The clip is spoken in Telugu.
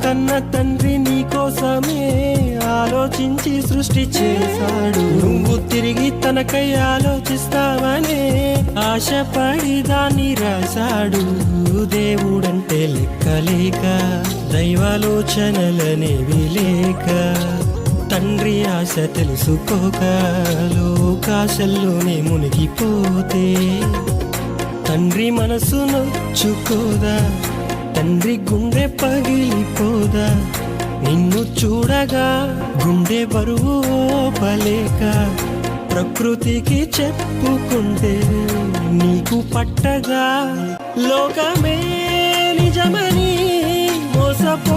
కన్న తండ్రి నీ కోసమే ఆలోచించి సృష్టి చేశాడు. నువ్వు తిరిగి తనకై ఆలోచిస్తావనే ఆశపడి దాన్ని రాశాడు. దేవుడంటే లెక్కలేక దైవాలోచనలనేవి లేక తండ్రి ఆశ తెలుసుకోక లోకాశల్లోనే మునిగిపోతే తండ్రి మనసు నొచ్చుకోదా, తండ్రి గుండె పగిలిపోదా, నిన్ను చూడగా గుండె బరువు ఓపలేక ప్రకృతికి చెప్పుకుంటే నీకు పట్టదా. లోకమే నిజమని మోసపో